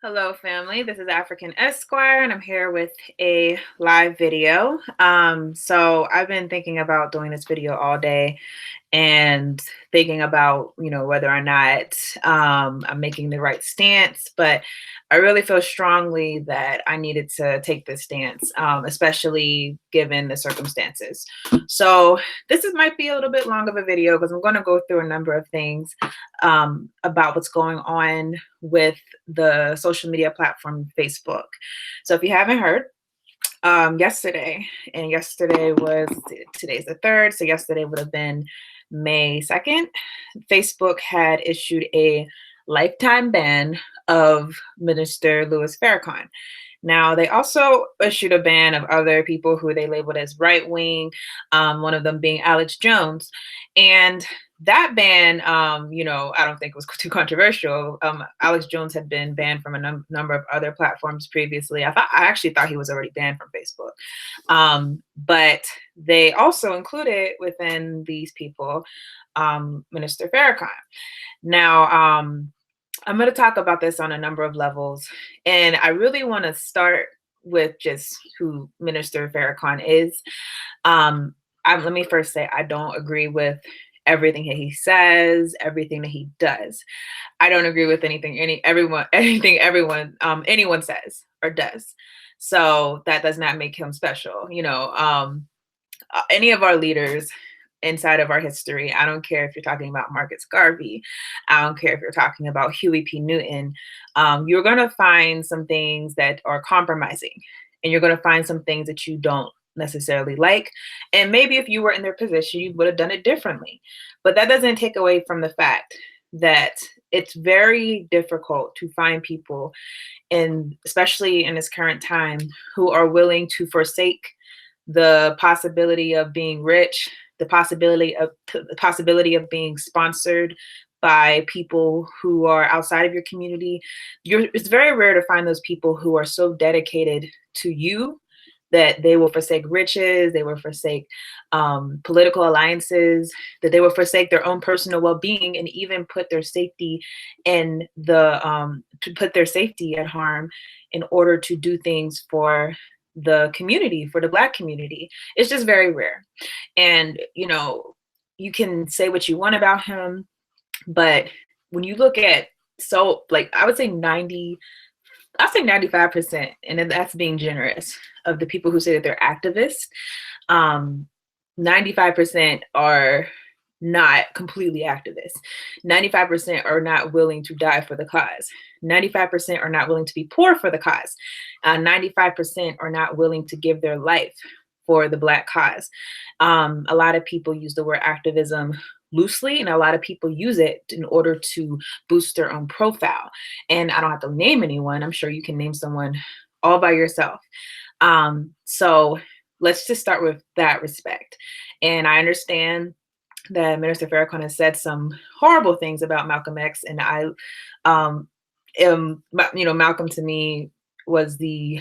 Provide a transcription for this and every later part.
Hello, family. This is African Esquire, and I'm here with a live video. So I've been thinking about doing this video all day and thinking about, whether or not I'm making the right stance. But I really feel strongly that I needed to take this stance, especially given the circumstances. So might be a little bit long of a video because I'm going to go through a number of things about what's going on with the social media platform Facebook. So if you haven't heard, yesterday, and yesterday was today's the 3rd, so yesterday would have been May 2nd, Facebook had issued a lifetime ban of Minister Louis Farrakhan. Now, they also issued a ban of other people who they labeled as right wing, one of them being Alex Jones. And that ban, I don't think it was too controversial. Alex Jones had been banned from a number of other platforms previously. I actually thought he was already banned from Facebook. But they also included within these people Minister Farrakhan. Now, I'm going to talk about this on a number of levels, and I really want to start with just who Minister Farrakhan is. Let me first say I don't agree with everything that he says, everything that he does. I don't agree with anything anyone says or does. So that does not make him special. Any of our leaders inside of our history. I don't care if you're talking about Marcus Garvey. I don't care if you're talking about Huey P. Newton. You're going to find some things that are compromising, and you're going to find some things that you don't necessarily like. And maybe if you were in their position, you would have done it differently. But that doesn't take away from the fact that it's very difficult to find people, and especially in this current time, who are willing to forsake the possibility of being rich, the possibility of being sponsored by people who are outside of your community. It's very rare to find those people who are so dedicated to you that they will forsake riches, they will forsake political alliances, that they will forsake their own personal well-being, and even put their safety at harm in order to do things for the community, for the Black community. It's just very rare. And, you can say what you want about him, but when you look at, I would say 95%, and that's being generous, of the people who say that they're activists, 95% are not completely activists. 95% are not willing to die for the cause. 95% are not willing to be poor for the cause. 95% are not willing to give their life for the Black cause. A lot of people use the word activism loosely, and a lot of people use it in order to boost their own profile. And I don't have to name anyone. I'm sure you can name someone all by yourself. So let's just start with that respect. And I understand that Minister Farrakhan has said some horrible things about Malcolm X, and Malcolm to me was the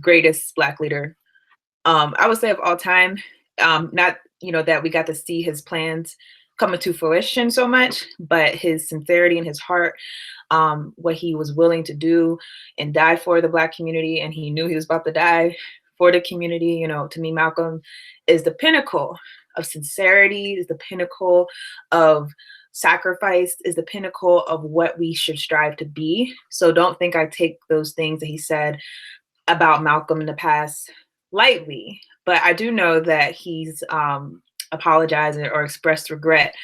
greatest Black leader, I would say, of all time. Not, that we got to see his plans come into fruition so much, but his sincerity and his heart, what he was willing to do and die for the Black community, and he knew he was about to die for the community. To me, Malcolm is the pinnacle of sincerity, is the pinnacle of sacrifice, is the pinnacle of what we should strive to be. So don't think I take those things that he said about Malcolm in the past lightly, but I do know that he's apologized or expressed regret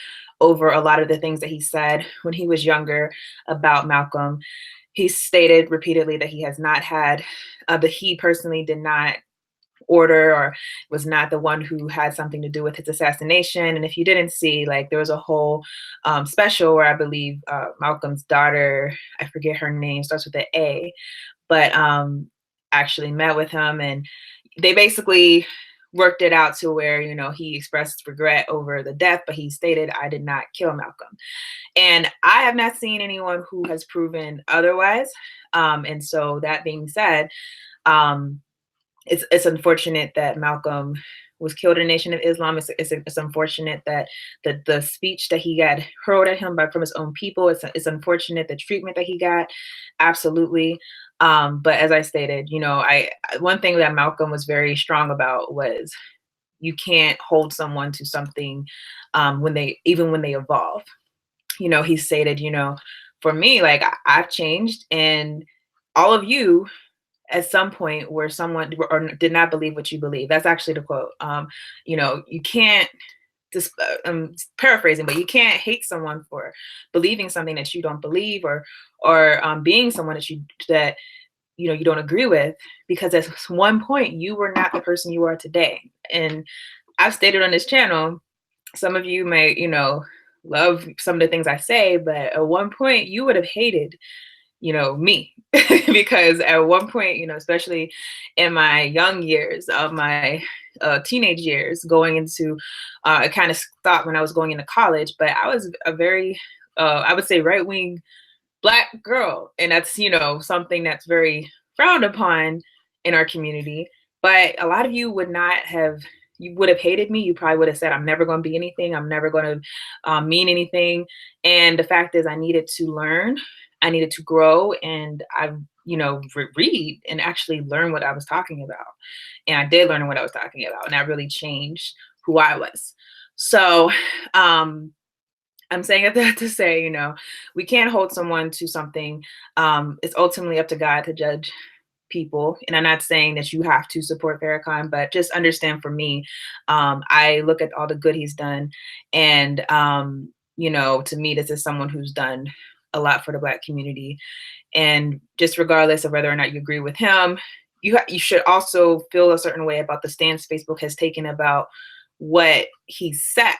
over a lot of the things that he said when he was younger about Malcolm. He stated repeatedly that he has not had, that he personally did not order or was not the one who had something to do with his assassination. And if you didn't see, there was a whole special where I believe Malcolm's daughter, I forget her name, starts with an A, but actually met with him, and they basically worked it out to where, he expressed regret over the death, but he stated, I did not kill Malcolm. And I have not seen anyone who has proven otherwise. And so that being said, it's unfortunate that Malcolm was killed in the Nation of Islam. It's unfortunate that the speech that he got hurled at him from his own people. It's unfortunate the treatment that he got. Absolutely. But as I stated, I one thing that Malcolm was very strong about was you can't hold someone to something when they evolve. He stated, for me, like I've changed, and all of you at some point where someone or did not believe what you believe. That's actually the quote. You can't just paraphrasing, but you can't hate someone for believing something that you don't believe, or being someone that you don't agree with, because at one point you were not the person you are today. And I've stated on this channel, some of you may love some of the things I say, but at one point you would have hated me because at one point, especially in my young years of my teenage years going into, it kind of stopped when I was going into college, but I was a very, I would say, right-wing Black girl. And that's, something that's very frowned upon in our community. But a lot of you would not have, you would have hated me. You probably would have said, I'm never going to be anything. I'm never going to mean anything. And the fact is, I needed to learn. I needed to grow. And I, read and actually learn what I was talking about. And I did learn what I was talking about. And that really changed who I was. So, I'm saying that to say, we can't hold someone to something. It's ultimately up to God to judge people. And I'm not saying that you have to support Farrakhan, but just understand, for me, I look at all the good he's done. And, to me, this is someone who's done a lot for the Black community. And just regardless of whether or not you agree with him, you should also feel a certain way about the stance Facebook has taken about what he said,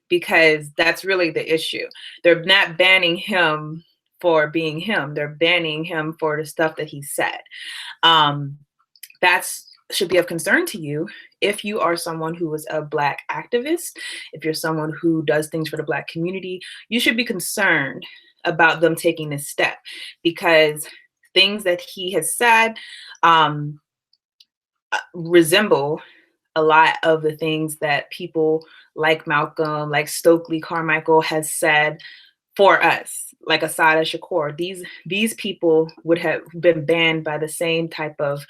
because that's really the issue. They're not banning him for being him. They're banning him for the stuff that he said. That's should be of concern to you if you are someone who is a Black activist, if you're someone who does things for the Black community. You should be concerned about them taking this step, because things that he has said resemble a lot of the things that people like Malcolm, like Stokely Carmichael has said for us, like Asada Shakur. These people would have been banned by the same type of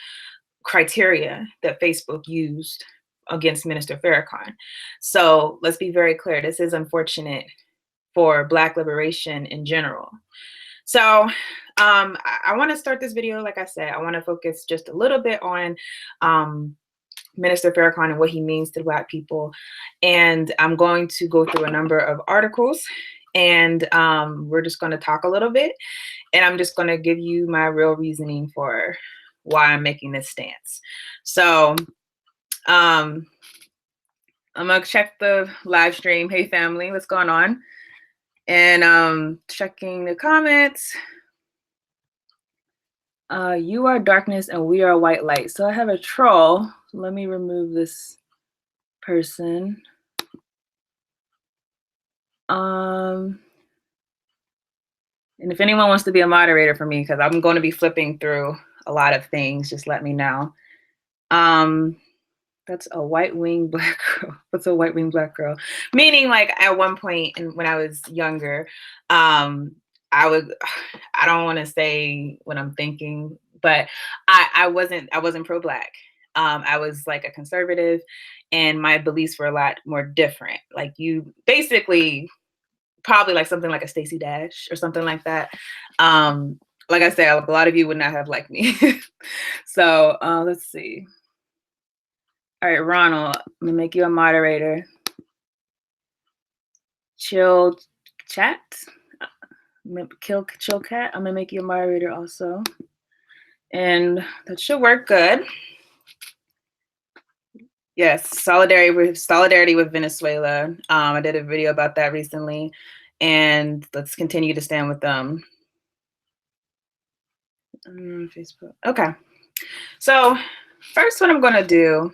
criteria that Facebook used against Minister Farrakhan. So let's be very clear. This is unfortunate for Black liberation in general. So I want to start this video, like I said, I want to focus just a little bit on Minister Farrakhan and what he means to Black people. And I'm going to go through a number of articles, and we're just going to talk a little bit. And I'm just going to give you my real reasoning for why I'm making this stance. So I'm going to check the live stream. Hey, family, what's going on? And checking the comments. You are darkness and we are white light. So I have a troll. Let me remove this person. And if anyone wants to be a moderator for me, because I'm going to be flipping through a lot of things, just let me know. That's a white wing Black girl. What's a white wing Black girl? Meaning, like, at one point when I was younger, I don't want to say what I'm thinking, but I wasn't pro-Black. I was like a conservative, and my beliefs were a lot more different. Like, you basically probably like something like a Stacey Dash or something like that. Like I said, a lot of you would not have liked me. So let's see. All right, Ronald, I'm gonna make you a moderator. Chill chat. Chill cat. I'm gonna make you a moderator also. And that should work good. Yes, solidarity with Venezuela. I did a video about that recently, and let's continue to stand with them. Facebook. Okay. So first, what I'm gonna do,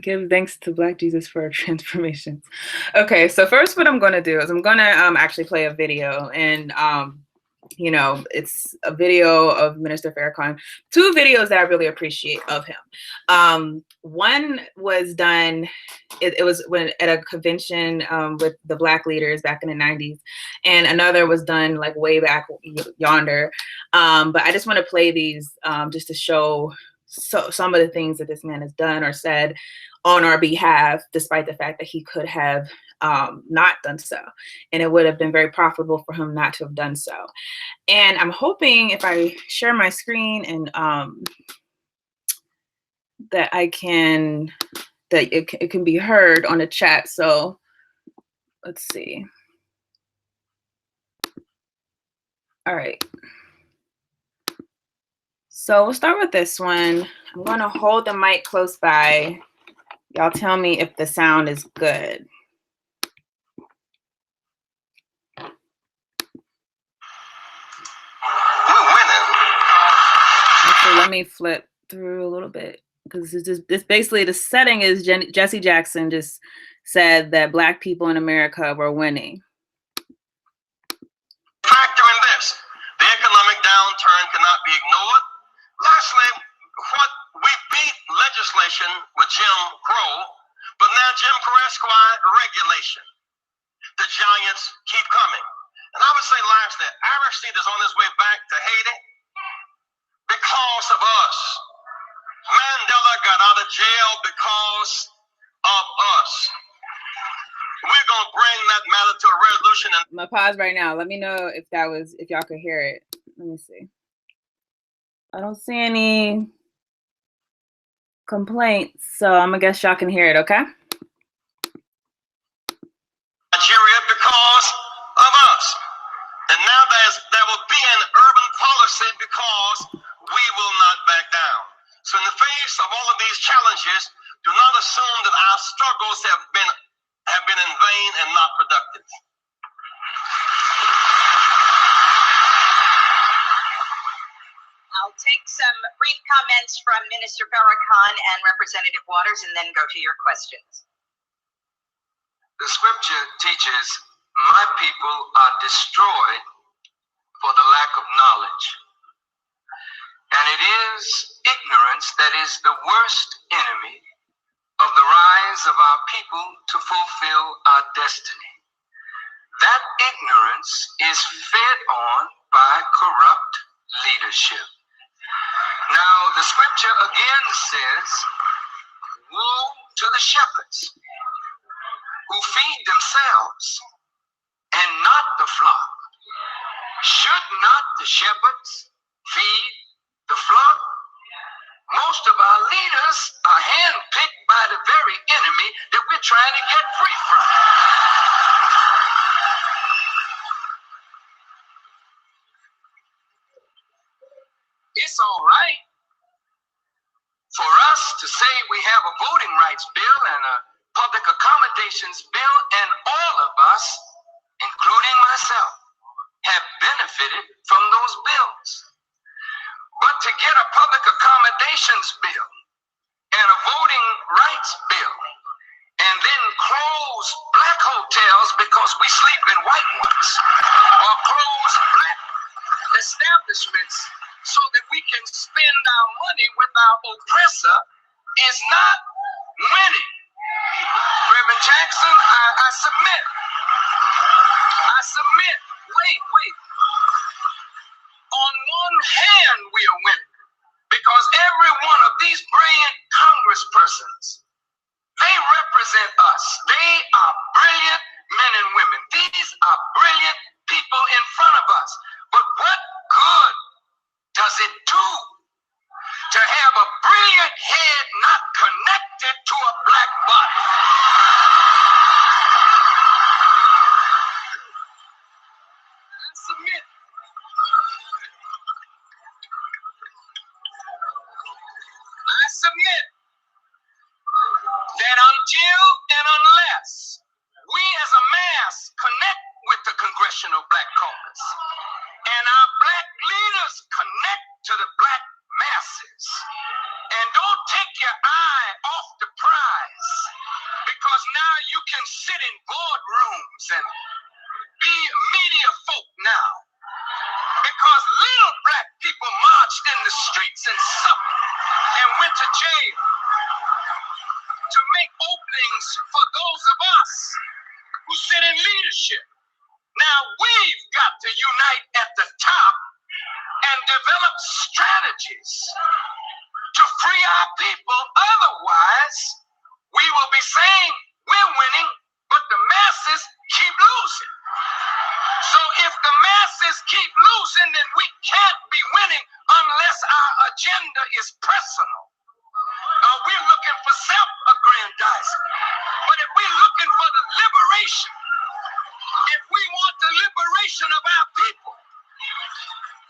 give thanks to Black Jesus for our transformations. Okay, so first what I'm gonna do is I'm gonna actually play a video, and You know, it's a video of Minister Farrakhan. Two videos that I really appreciate of him. One was done, it was when at a convention with the Black leaders back in the 90s, and another was done like way back yonder. But I just want to play these just to show some of the things that this man has done or said on our behalf, despite the fact that he could have not done so. And it would have been very profitable for him not to have done so. And I'm hoping if I share my screen and that it can be heard on the chat. So let's see. All right. So we'll start with this one. I'm going to hold the mic close by. Y'all tell me if the sound is good. Actually, let me flip through a little bit, because this basically, the setting is Jesse Jackson just said that Black people in America were winning. Factor in this: the economic downturn cannot be ignored. Lastly, we beat legislation with Jim Crow, but now Jim Crow Esquire regulation. The giants keep coming. And I would say lastly, Aristide is on his way back to Haiti because of us. Mandela got out of jail because of us. We're going to bring that matter to a resolution. I'm going to pause right now. Let me know if y'all could hear it. Let me see. I don't see any complaints, so I'm going to guess y'all can hear it, okay? Nigeria because of us. And now there will be an urban policy because we will not back down. So in the face of all of these challenges, do not assume that our struggles have been in vain and not productive. I'll take some brief comments from Minister Farrakhan and Representative Waters and then go to your questions. The scripture teaches, my people are destroyed for the lack of knowledge. And it is ignorance that is the worst enemy of the rise of our people to fulfill our destiny. That ignorance is fed on by corrupt leadership. Now, the scripture again says, woe to the shepherds who feed themselves and not the flock. Should not the shepherds feed the flock? Most of our leaders are handpicked by the very enemy that we're trying to get free from. It's all right for us to say we have a voting rights bill and a public accommodations bill, and all of us, including myself, have benefited from those bills. But to get a public accommodations bill and a voting rights bill and then close black hotels because we sleep in white ones, or close black establishments so that we can spend our money with our oppressor, is not winning. Reverend Jackson, I submit. Wait. On one hand, we are winning because every one of these brilliant congresspersons, they represent us. They are brilliant men and women. These are brilliant people in front of us. But what good does it do to have a brilliant head not connected to a black body? Now we've got to unite at the top and develop strategies to free our people. Otherwise, we will be saying we're winning, but the masses keep losing. So if the masses keep losing, then we can't be winning unless our agenda is personal. We're looking for self-aggrandizement. But if we're looking for the liberation, if we want the liberation of our people,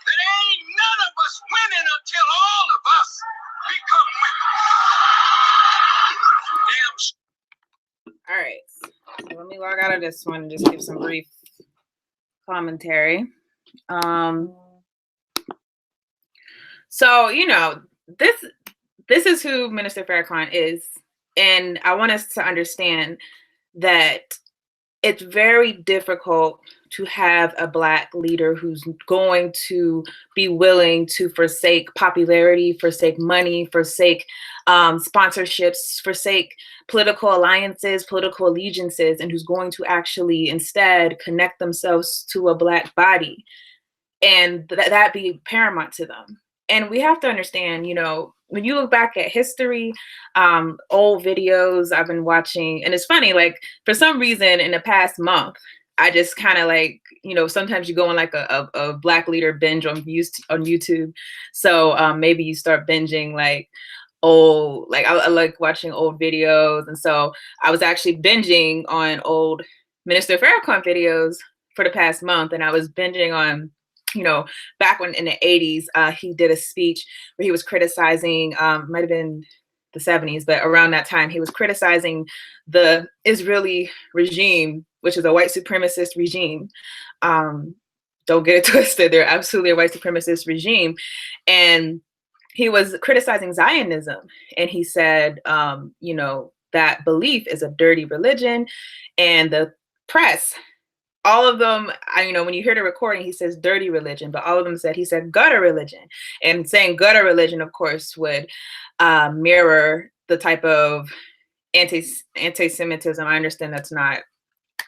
then ain't none of us winning until all of us become winners. All right, so let me log out of this one and just give some brief commentary. So, you know, this is who Minister Farrakhan is. And I want us to understand that it's very difficult to have a Black leader who's going to be willing to forsake popularity, forsake money, forsake sponsorships, forsake political alliances, political allegiances, and who's going to actually instead connect themselves to a Black body and that be paramount to them. And we have to understand, you know, when you look back at history, old videos I've been watching, and it's funny, like for some reason in the past month, I just kind of like, you know, sometimes you go on like a Black leader binge on YouTube. So maybe you start binging like old, like I like watching old videos. And so I was actually binging on old Minister Farrakhan videos for the past month. And I was binging on, you know, back when in the 80s, he did a speech where he was criticizing, might have been the 70s, but around that time, he was criticizing the Israeli regime, which is a white supremacist regime. Don't get it twisted. They're absolutely a white supremacist regime. And he was criticizing Zionism. And he said, you know, that belief is a dirty religion. And the press, all of them, you know, when you hear the recording, he says dirty religion, but all of them said, he said gutter religion. And saying gutter religion, of course, would mirror the type of anti-Semitism. I understand that's not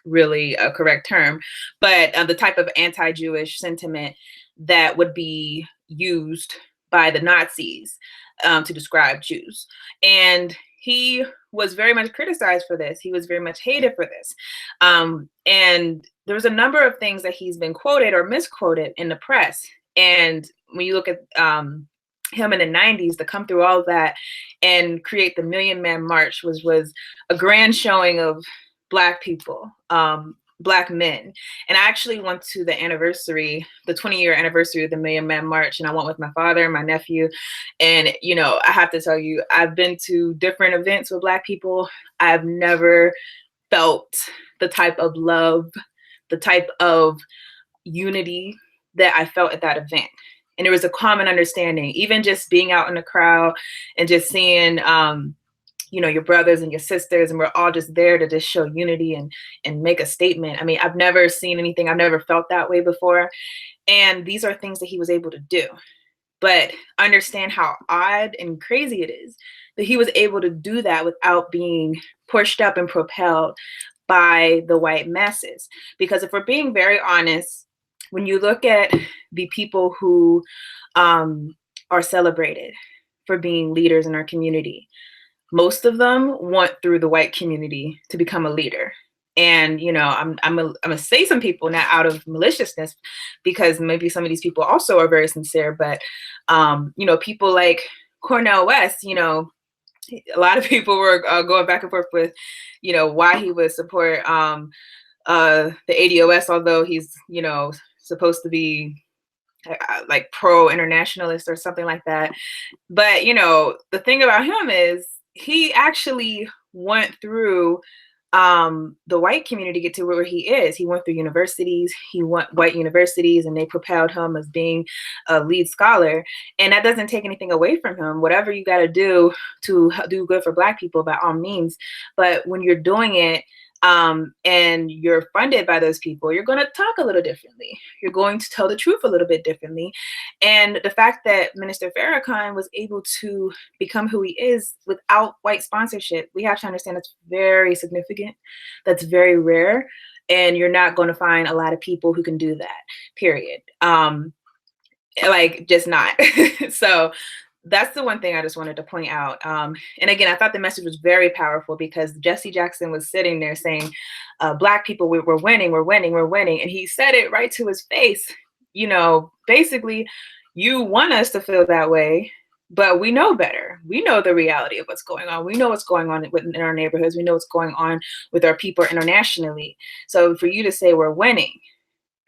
really a correct term, but the type of anti-Jewish sentiment that would be used by the Nazis to describe Jews. And he was very much criticized for this. He was very much hated for this. And there's a number of things that he's been quoted or misquoted in the press. And when you look at him in the 90s, to come through all of that and create the Million Man March was a grand showing of Black people, Black men. And I actually went to the anniversary, the 20-year anniversary of the Million Man March, and I went with my father and my nephew. And, you know, I have to tell you, I've been to different events with Black people. I've never felt the type of love, the type of unity that I felt at that event. And there was a common understanding, even just being out in the crowd and just seeing, you know, your brothers and your sisters, and we're all just there to just show unity and make a statement. I mean, I've never seen anything, I've never felt that way before. And these are things that he was able to do. But understand how odd and crazy it is that he was able to do that without being pushed up and propelled by the white masses. Because if we're being very honest, when you look at the people who are celebrated for being leaders in our community, most of them went through the white community to become a leader. And, you know, I'm gonna say some people not out of maliciousness, because maybe some of these people also are very sincere, but, you know, people like Cornel West, you know, a lot of people were going back and forth with, you know, why he would support the ADOS, although he's, you know, supposed to be like pro-internationalist or something like that. But, you know, the thing about him is he actually went through the white community to get to where he is. He went through universities, he went white universities, and they propelled him as being a lead scholar. And that doesn't take anything away from him. Whatever you got to do good for Black people, by all means. But when you're doing it, and you're funded by those people, you're going to talk a little differently. You're going to tell the truth a little bit differently. And the fact that Minister Farrakhan was able to become who he is without white sponsorship, we have to understand that's very significant. That's very rare. And you're not going to find a lot of people who can do that, period. Like, just not. So that's the one thing I just wanted to point out. And again, I thought the message was very powerful because Jesse Jackson was sitting there saying, Black people, we're winning, we're winning, we're winning. And he said it right to his face. You know, basically, you want us to feel that way, but we know better. We know the reality of what's going on. We know what's going on in our neighborhoods. We know what's going on with our people internationally. So for you to say we're winning,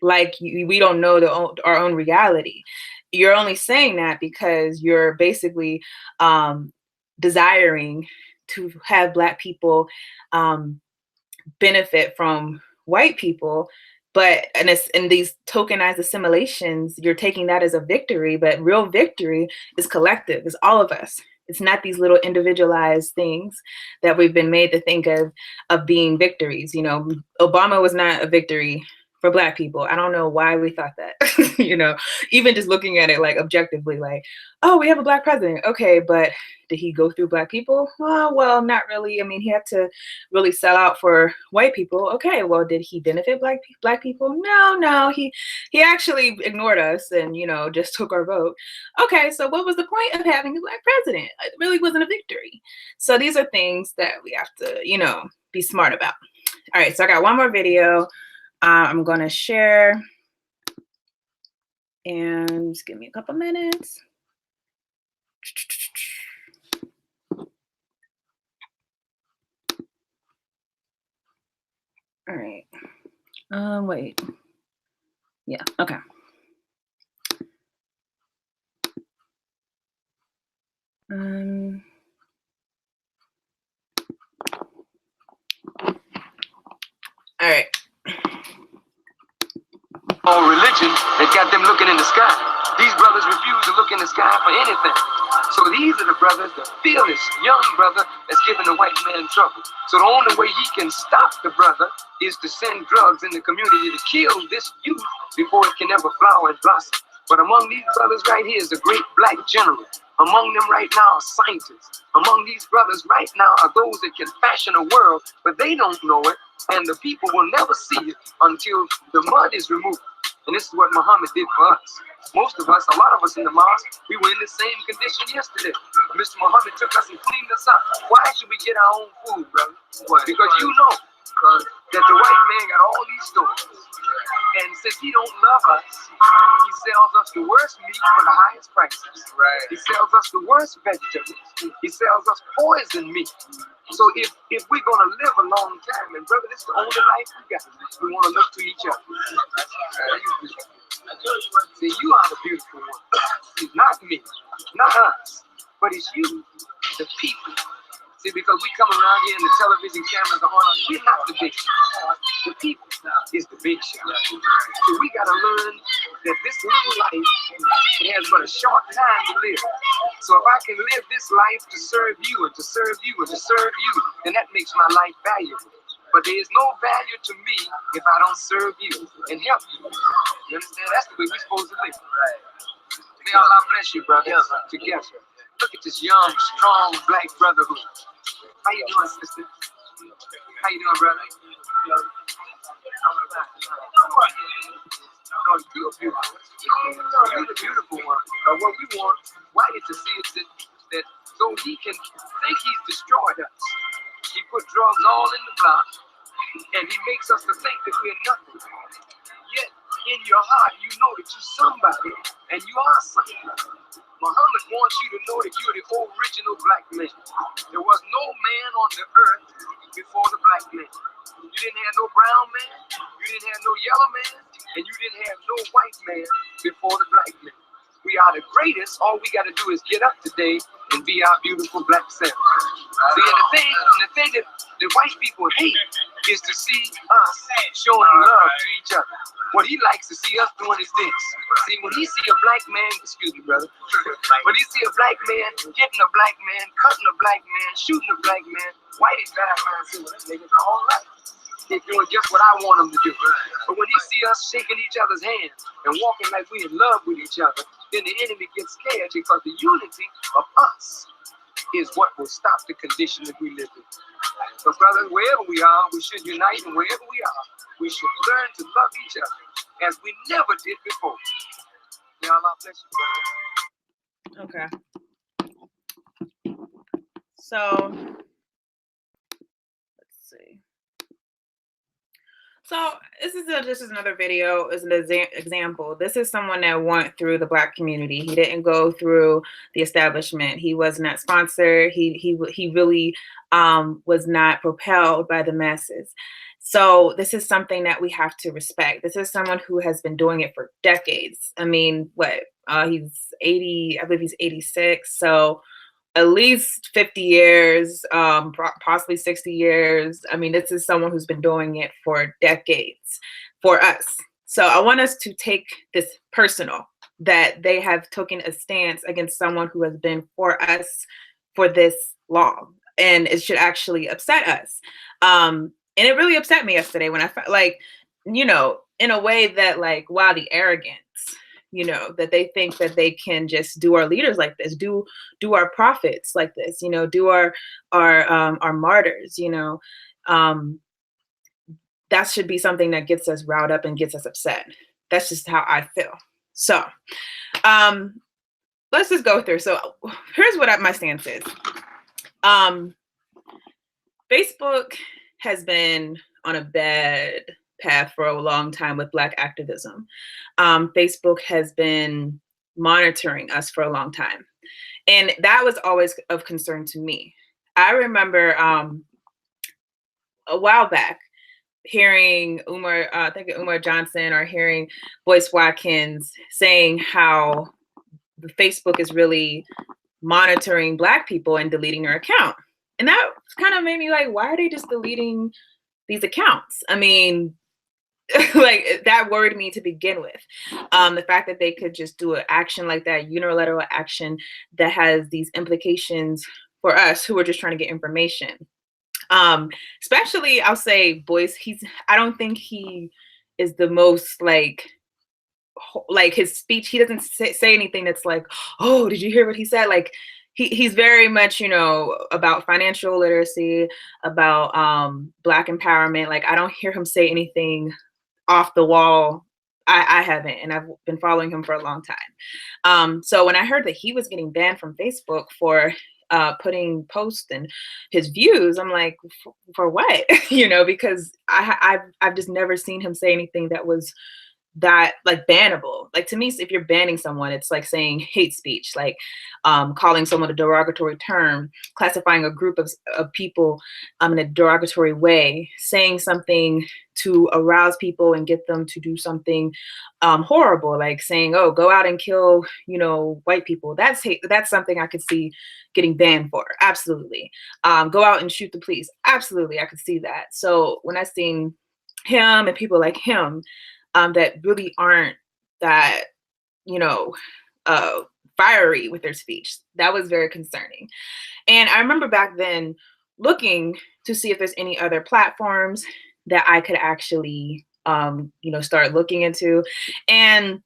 like we don't know our own reality, you're only saying that because you're basically desiring to have Black people benefit from white people. But in these tokenized assimilations, you're taking that as a victory, but real victory is collective, it's all of us. It's not these little individualized things that we've been made to think of being victories. You know, Obama was not a victory for Black people. I don't know why we thought that. You know, even just looking at it like objectively, like, oh, we have a Black president. Okay, but did he go through Black people? Oh, well, not really. I mean, he had to really sell out for white people. Okay, well, did he benefit Black people? No. He actually ignored us and, you know, just took our vote. Okay, so what was the point of having a Black president? It really wasn't a victory. So these are things that we have to, you know, be smart about. All right, so I got one more video I'm going to share, and just give me a couple minutes. All right. Wait. Yeah, okay. All right. On religion that got them looking in the sky. These brothers refuse to look in the sky for anything. So these are the brothers, the fearless young brother that's giving the white man trouble. So the only way he can stop the brother is to send drugs in the community to kill this youth before it can ever flower and blossom. But among these brothers right here is a great Black general. Among them right now are scientists. Among these brothers right now are those that can fashion a world, but they don't know it, and the people will never see it until the mud is removed. And this is what Muhammad did for us. Most of us, a lot of us in the mosque, we were in the same condition yesterday. Mr. Muhammad took us and cleaned us up. Why should we get our own food, brother? Because you know that the white man got all these stores. And since he don't love us, he sells us the worst meat for the highest prices. Right. He sells us the worst vegetables. He sells us poison meat. So if we're gonna live a long time, and brother, this is the only life we got. We want to look to each other. See, you are the beautiful one. It's not me, not us, but it's you, the people. See, because we come around here and the television cameras are on us, we're not the big shot. The people is the big shot. So we gotta learn that this little life has but a short time to live. So if I can live this life to serve you and to serve you and to serve you, then that makes my life valuable. But there is no value to me if I don't serve you and help you. You understand? That's the way we're supposed to live. Right. May Allah bless you, brothers, together. Look at this young, strong Black brotherhood. How you doing, sister? How you doing, brother? Oh, you're beautiful. You're the beautiful one. What we want White to see is that though he can think he's destroyed us, he put drugs all in the block, and he makes us to think that we're nothing. Yet, in your heart, you know that you're somebody, and you are something. Muhammad wants you to know that you're the original Black man. There was no man on the earth before the Black man. You didn't have no brown man, you didn't have no yellow man, and you didn't have no white man before the Black man. We are the greatest. All we got to do is get up today and be our beautiful Black self. See, and the thing that the white people hate is to see us showing love to each other. What he likes to see us doing is this. See, when he see a Black man, excuse me, brother, when he see a Black man hitting a Black man, cutting a Black man, shooting a Black man, white is bad man, see, well, these niggas are all right. They're doing just what I want them to do. But when he see us shaking each other's hands and walking like we in love with each other, then the enemy gets scared, because the unity of us is what will stop the condition that we live in. So brothers, wherever we are, we should unite, and wherever we are, We should learn to love each other as we never did before. May Allah bless you, brother. Okay. So let's see. So this is just another video, is an example. This is someone that went through the Black community. He didn't go through the establishment. He was not sponsored. He really was not propelled by the masses. So this is something that we have to respect. This is someone who has been doing it for decades. I mean, what? He's 80. I believe he's 86. So at least 50 years, possibly 60 years. I mean, this is someone who's been doing it for decades for us. So I want us to take this personal, that they have taken a stance against someone who has been for us for this long. And it should actually upset us. And it really upset me yesterday when I felt like, in a way that like, wow, the arrogance, that they think that they can just do our leaders like this, do our prophets like this, do our martyrs, that should be something that gets us riled up and gets us upset. That's just how I feel. So let's just go through. So here's what my stance is. Facebook has been on a bad path for a long time with Black activism. Facebook has been monitoring us for a long time. And that was always of concern to me. I remember a while back hearing I think Umar Johnson, or hearing Boyce Watkins saying how the Facebook is really monitoring Black people and deleting their account. And that kind of made me like, why are they just deleting these accounts? I mean, like, that worried me to begin with. The fact that they could just do an action like that, unilateral action that has these implications for us who are just trying to get information. Especially, I'll say Boyce, I don't think he is the most like his speech, he doesn't say anything that's like, oh, did you hear what he said? Like, he's very much, about financial literacy, about Black empowerment. Like, I don't hear him say anything off the wall. I haven't, and I've been following him for a long time. So when I heard that he was getting banned from Facebook for putting posts and his views, I'm like, for what? Because I've just never seen him say anything that was that like bannable. Like, to me, if you're banning someone, it's like saying hate speech, like calling someone a derogatory term, classifying a group of people in a derogatory way, saying something to arouse people and get them to do something horrible, like saying, oh, go out and kill, white people. That's hate. That's something I could see getting banned for. Absolutely. Go out and shoot the police. Absolutely. I could see that. So when I seen him and people like him, that really aren't that, fiery with their speech, that was very concerning. And I remember back then looking to see if there's any other platforms that I could actually, start looking into. And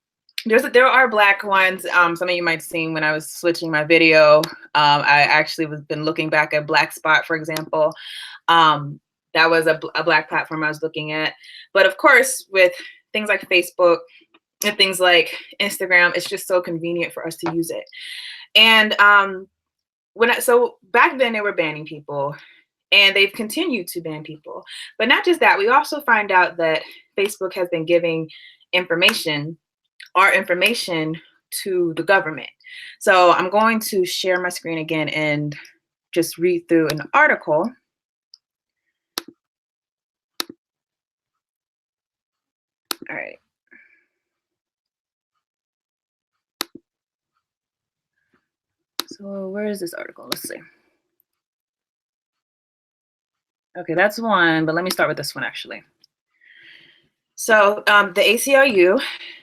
there are Black ones. Some of you might have seen when I was switching my video. I actually been looking back at Black Spot, for example. That was a Black platform I was looking at. But of course, with things like Facebook and things like Instagram, it's just so convenient for us to use it. And so back then they were banning people, and they've continued to ban people. But not just that, we also find out that Facebook has been giving our information to the government. So I'm going to share my screen again and just read through an article. All right. So where is this article? Let's see. Okay, that's one, but let me start with this one actually. So the ACLU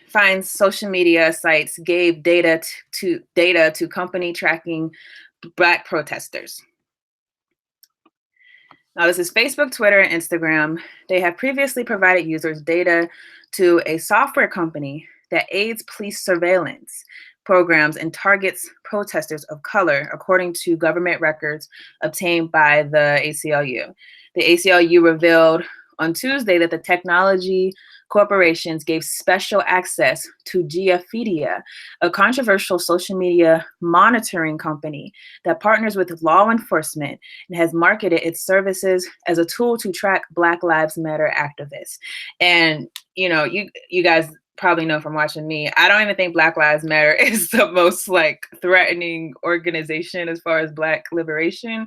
finds social media sites gave data to company tracking Black protesters. Now, this is Facebook, Twitter, and Instagram. They have previously provided users data to a software company that aids police surveillance programs and targets protesters of color, according to government records obtained by the ACLU. The ACLU revealed on Tuesday that the technology corporations gave special access to Geopedia, a controversial social media monitoring company that partners with law enforcement and has marketed its services as a tool to track Black Lives Matter activists. And you guys probably know from watching me, I don't even think Black Lives Matter is the most like threatening organization as far as Black liberation.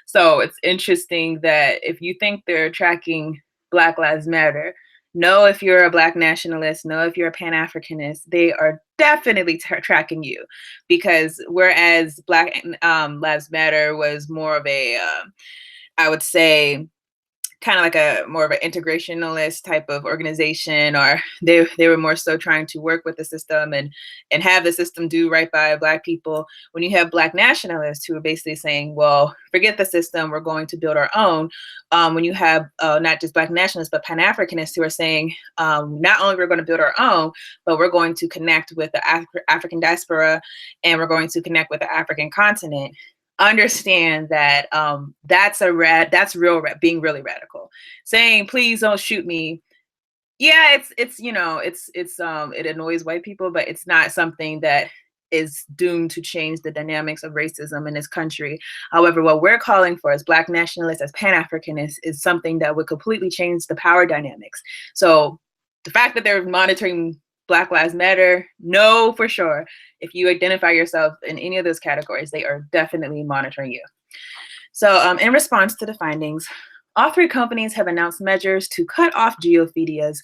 So it's interesting that if you think they're tracking Black Lives Matter, know if you're a Black nationalist, know if you're a Pan-Africanist, they are definitely tracking you, because whereas Black Lives Matter was more of a, I would say, kind of like a more of an integrationalist type of organization, or they were more so trying to work with the system and have the system do right by Black people. When you have Black nationalists who are basically saying, well, forget the system, we're going to build our own. When you have not just Black nationalists, but Pan-Africanists who are saying, not only we're going to build our own, but we're going to connect with the African diaspora, and we're going to connect with the African continent. Understand that that's being really radical. Saying please don't shoot me, yeah, it annoys white people, but it's not something that is doomed to change the dynamics of racism in this country. However, what we're calling for as Black nationalists, as Pan-Africanists, is something that would completely change the power dynamics. So the fact that they're monitoring Black Lives Matter, know for sure, if you identify yourself in any of those categories, they are definitely monitoring you. So in response to the findings, all three companies have announced measures to cut off Geopedia's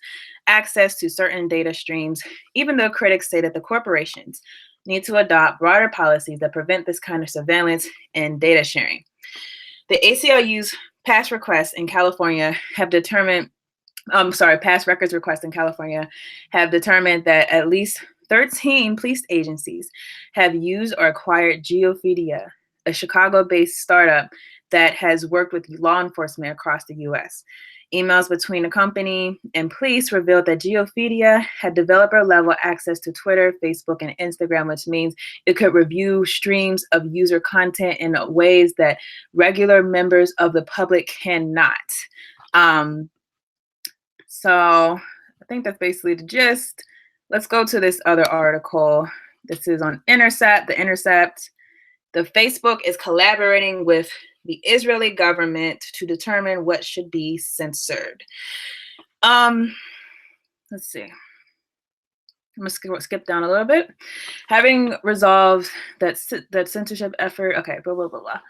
access to certain data streams, even though critics say that the corporations need to adopt broader policies that prevent this kind of surveillance and data sharing. The ACLU's past requests in California have determined past records requests in California have determined that at least 13 police agencies have used or acquired Geopedia, a Chicago-based startup that has worked with law enforcement across the US. Emails between the company and police revealed that Geopedia had developer-level access to Twitter, Facebook, and Instagram, which means it could review streams of user content in ways that regular members of the public cannot. So I think that's basically the gist. Let's go to this other article. This is on Intercept. The Intercept. The Facebook is collaborating with the Israeli government to determine what should be censored. Let's see. I'm gonna skip down a little bit. Having resolved that censorship effort. Okay. Blah blah blah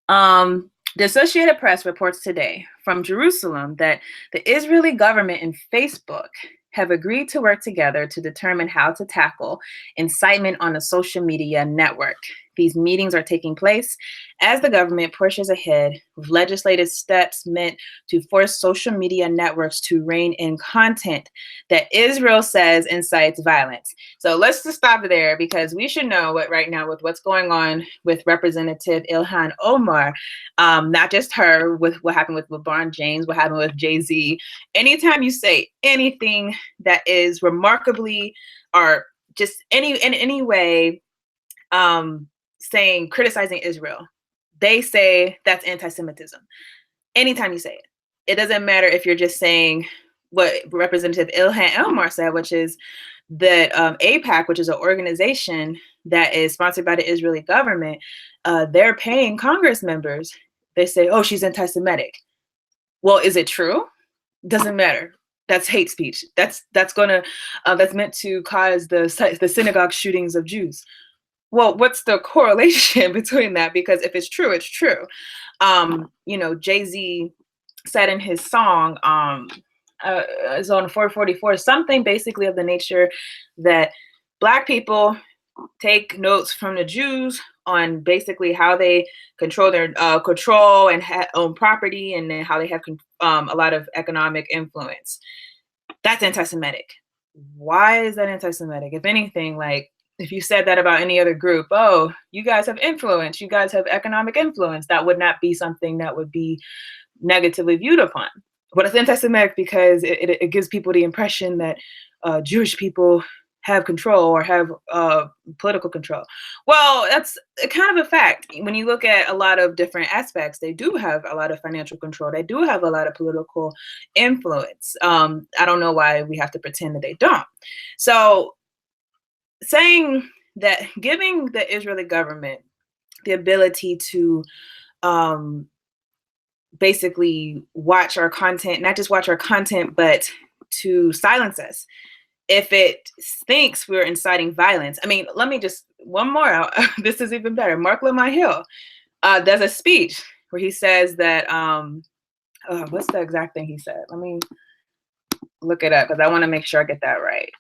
blah. The Associated Press reports today from Jerusalem that the Israeli government and Facebook have agreed to work together to determine how to tackle incitement on a social media network. These meetings are taking place as the government pushes ahead with legislative steps meant to force social media networks to rein in content that Israel says incites violence. So let's just stop there, because we should know what right now with what's going on with Representative Ilhan Omar, not just her, with what happened with LeBron James, what happened with Jay-Z. Anytime you say anything that is remarkably or just in any way criticizing Israel, they say that's anti-Semitism. Anytime you say it, it doesn't matter if you're just saying what Representative Ilhan Omar said, which is that AIPAC, which is an organization that is sponsored by the Israeli government, they're paying Congress members. They say, oh, she's anti-Semitic. Well, is it true? Doesn't matter. That's hate speech. That's meant to cause the synagogue shootings of Jews. Well, what's the correlation between that? Because if it's true, it's true. Jay-Z said in his song, is on 444, something basically of the nature that Black people take notes from the Jews on basically how they control their control and own property, and then how they have a lot of economic influence. That's anti-Semitic. Why is that anti-Semitic? If anything, like, if you said that about any other group, oh, you guys have influence, you guys have economic influence, that would not be something that would be negatively viewed upon. But it's anti-Semitic because it gives people the impression that Jewish people have control or have political control. Well, that's kind of a fact. When you look at a lot of different aspects, they do have a lot of financial control. They do have a lot of political influence. I don't know why we have to pretend that they don't. So saying that, giving the Israeli government the ability to um, basically watch our content, not just watch our content, but to silence us if it thinks we're inciting violence. I mean, let me just, one more, this is even better. Mark Lamar Hill does a speech where he says that, what's the exact thing he said? Let me look it up because I want to make sure I get that right.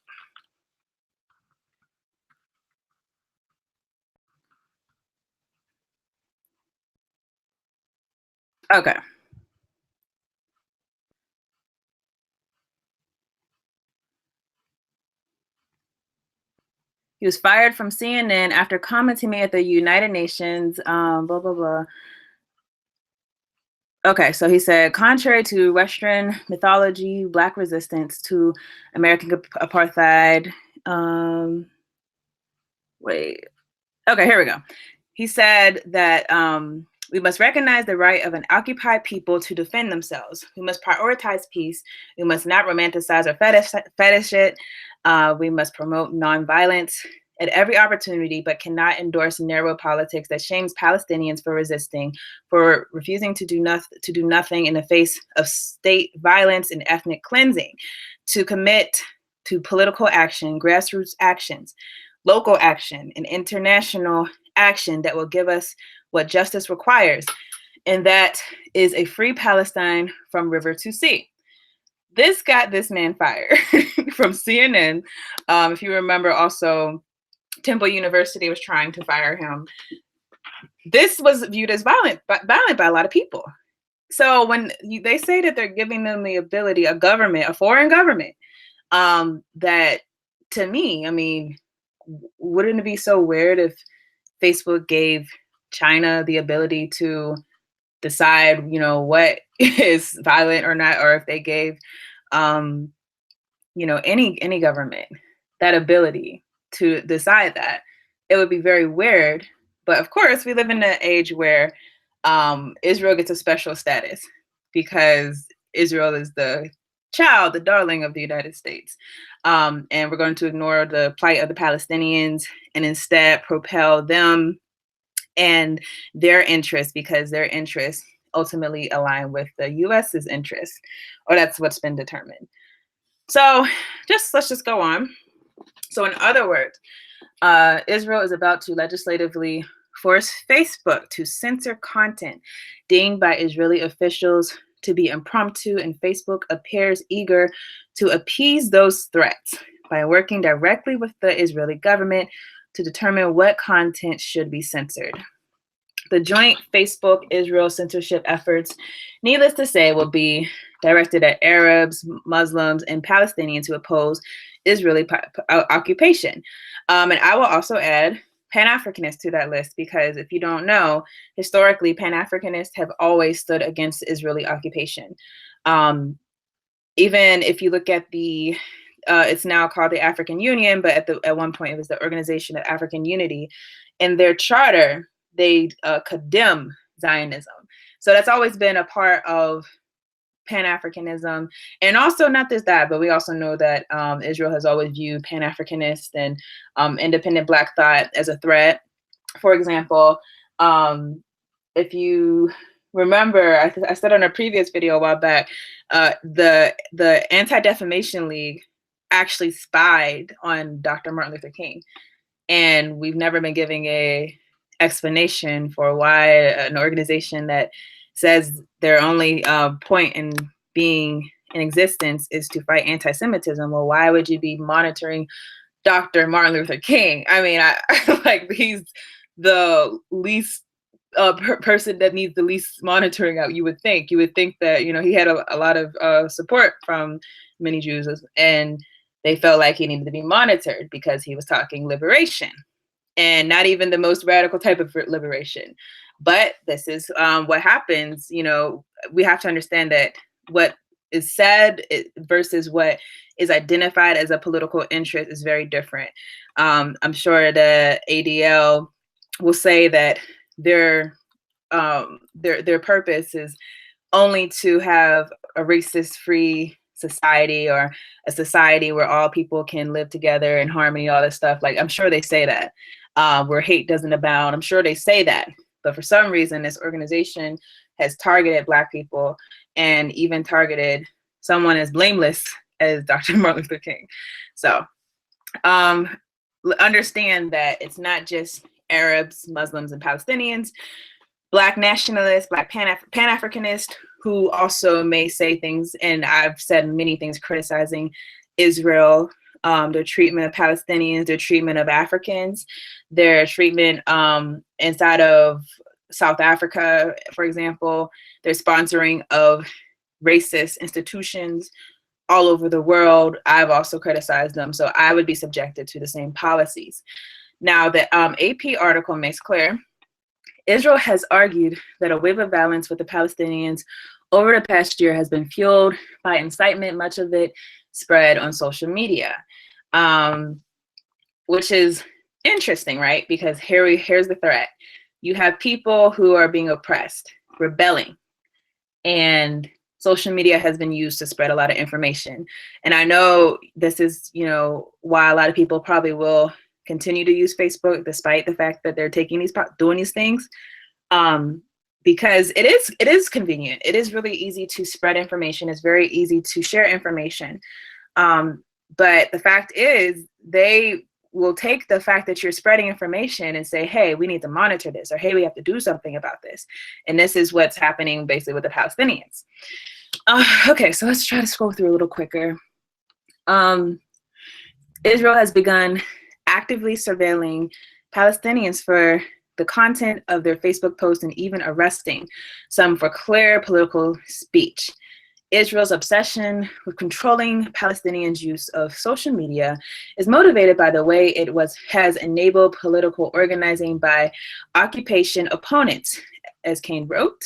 Okay. He was fired from CNN after commenting at the United Nations, blah, blah, blah. Okay, so he said, contrary to Western mythology, Black resistance to American apartheid. Wait. Okay, here we go. He said that we must recognize the right of an occupied people to defend themselves. We must prioritize peace. We must not romanticize or fetish it. We must promote nonviolence at every opportunity, but cannot endorse narrow politics that shames Palestinians for resisting, for refusing to do nothing in the face of state violence and ethnic cleansing, to commit to political action, grassroots actions, local action, and international action that will give us what justice requires, and that is a free Palestine from river to sea. This got this man fired from CNN. If you remember, also Temple University was trying to fire him. This was viewed as violent by a lot of people. So when they say that they're giving them the ability, a government, a foreign government, that, to me, I mean, wouldn't it be so weird if Facebook gave China the ability to decide, you know, what is violent or not, or if they gave, you know, any government that ability to decide that? It would be very weird. But of course, we live in an age where Israel gets a special status because Israel is the child, the darling of the United States. And we're going to ignore the plight of the Palestinians and instead propel them and their interests, because their interests ultimately align with the US's interests, or that's what's been determined. So let's just go on. So in other words, Israel is about to legislatively force Facebook to censor content deemed by Israeli officials to be impromptu, and Facebook appears eager to appease those threats by working directly with the Israeli government to determine what content should be censored. The joint Facebook-Israel censorship efforts, needless to say, will be directed at Arabs, Muslims, and Palestinians who oppose Israeli occupation. And I will also add Pan-Africanists to that list, because if you don't know, historically, Pan-Africanists have always stood against Israeli occupation. Even if you look at the, it's now called the African Union, but at one point it was the Organization of African Unity. In their charter, they condemn Zionism. So that's always been a part of Pan-Africanism. And also, not just that, but we also know that Israel has always viewed Pan-Africanist and independent Black thought as a threat. For example, if you remember, I said on a previous video a while back, the Anti-Defamation League actually spied on Dr. Martin Luther King. And we've never been giving a explanation for why an organization that says their only point in being in existence is to fight anti-Semitism. Well, why would you be monitoring Dr. Martin Luther King? I mean, like, he's the least person that needs the least monitoring out. You would think that, you know, he had a lot of support from many Jews, and they felt like he needed to be monitored because he was talking liberation, and not even the most radical type of liberation. But this is what happens. You know, we have to understand that what is said versus what is identified as a political interest is very different. I'm sure the ADL will say that their purpose is only to have a racist-free society, or a society where all people can live together in harmony, all this stuff. Like, I'm sure they say that, where hate doesn't abound. I'm sure they say that. But for some reason, this organization has targeted Black people, and even targeted someone as blameless as Dr. Martin Luther King. So understand that it's not just Arabs, Muslims, and Palestinians, Black nationalists, Black Pan-Africanists, who also may say things, and I've said many things criticizing Israel, their treatment of Palestinians, their treatment of Africans, their treatment inside of South Africa, for example, their sponsoring of racist institutions all over the world. I've also criticized them, so I would be subjected to the same policies. Now, the AP article makes clear, Israel has argued that a wave of violence with the Palestinians over the past year has been fueled by incitement, much of it spread on social media, which is interesting, right? Because here's the threat. You have people who are being oppressed, rebelling, and social media has been used to spread a lot of information. And I know this is, why a lot of people probably will continue to use Facebook despite the fact that they're doing these things, because it is convenient. It is really easy to spread information. It's very easy to share information. But the fact is, they will take the fact that you're spreading information and say, hey, we need to monitor this, or hey, we have to do something about this. And this is what's happening basically with the Palestinians. Okay, so let's try to scroll through a little quicker. Israel has begun actively surveilling Palestinians for the content of their Facebook posts, and even arresting some for clear political speech. Israel's obsession with controlling Palestinians' use of social media is motivated by the way it has enabled political organizing by occupation opponents. As Kane wrote,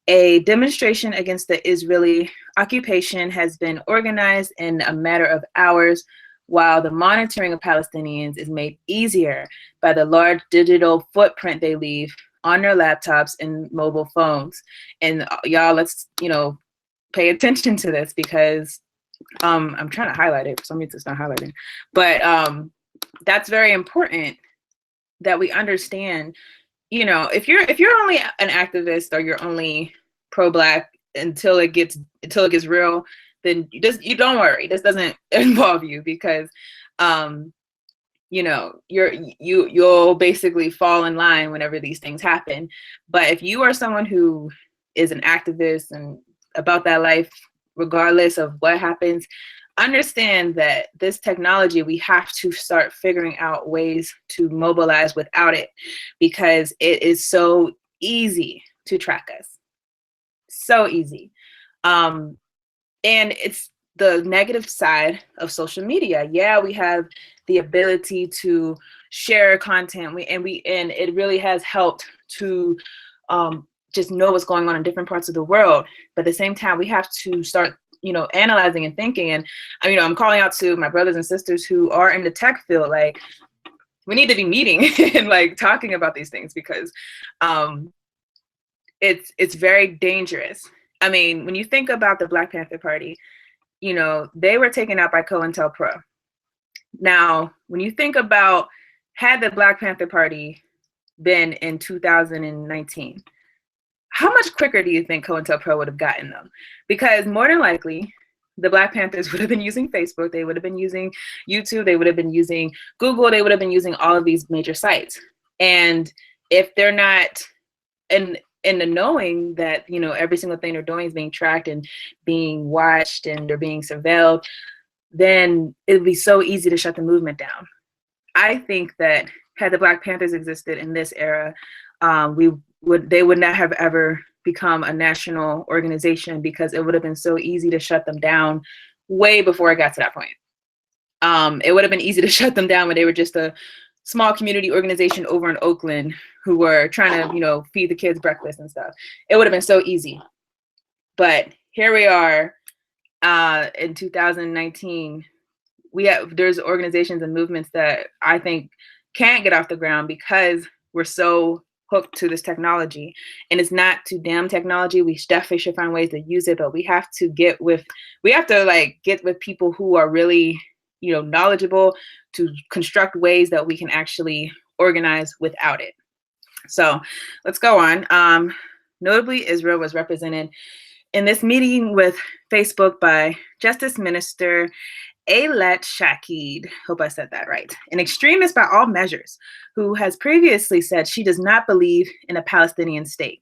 a demonstration against the Israeli occupation has been organized in a matter of hours, while the monitoring of Palestinians is made easier by the large digital footprint they leave on their laptops and mobile phones. And y'all, let's, pay attention to this, because I'm trying to highlight it. For some reason it's not highlighting. But that's very important that we understand, if you're only an activist, or you're only pro-Black until it gets real, then you don't worry. This doesn't involve you, because you'll basically fall in line whenever these things happen. But if you are someone who is an activist and about that life, regardless of what happens, understand that this technology, we have to start figuring out ways to mobilize without it, because it is so easy to track us. So easy. And it's the negative side of social media. Yeah, we have the ability to share content, and it really has helped to just know what's going on in different parts of the world. But at the same time, we have to start, analyzing and thinking. And I'm calling out to my brothers and sisters who are in the tech field. Like, we need to be meeting and like talking about these things, because it's very dangerous. When you think about the Black Panther Party, they were taken out by COINTELPRO. Now, when you think about, had the Black Panther Party been in 2019, how much quicker do you think COINTELPRO would have gotten them? Because more than likely, the Black Panthers would have been using Facebook, they would have been using YouTube, they would have been using Google, they would have been using all of these major sites. And if they're not in the knowing that, every single thing they're doing is being tracked and being watched and they're being surveilled, then it would be so easy to shut the movement down. I think that had the Black Panthers existed in this era, they would not have ever become a national organization, because it would have been so easy to shut them down way before it got to that point. It would have been easy to shut them down when they were just a small community organization over in Oakland who were trying to, feed the kids breakfast and stuff. It would have been so easy. But here we are, in 2019, there's organizations and movements that I think can't get off the ground because we're so hooked to this technology. And it's not to damn technology. We definitely should find ways to use it, but we have to get with people who are really, knowledgeable to construct ways that we can actually organize without it. So let's go on. Notably, Israel was represented in this meeting with Facebook by Justice Minister Ayelet Shaked, hope I said that right, an extremist by all measures, who has previously said she does not believe in a Palestinian state.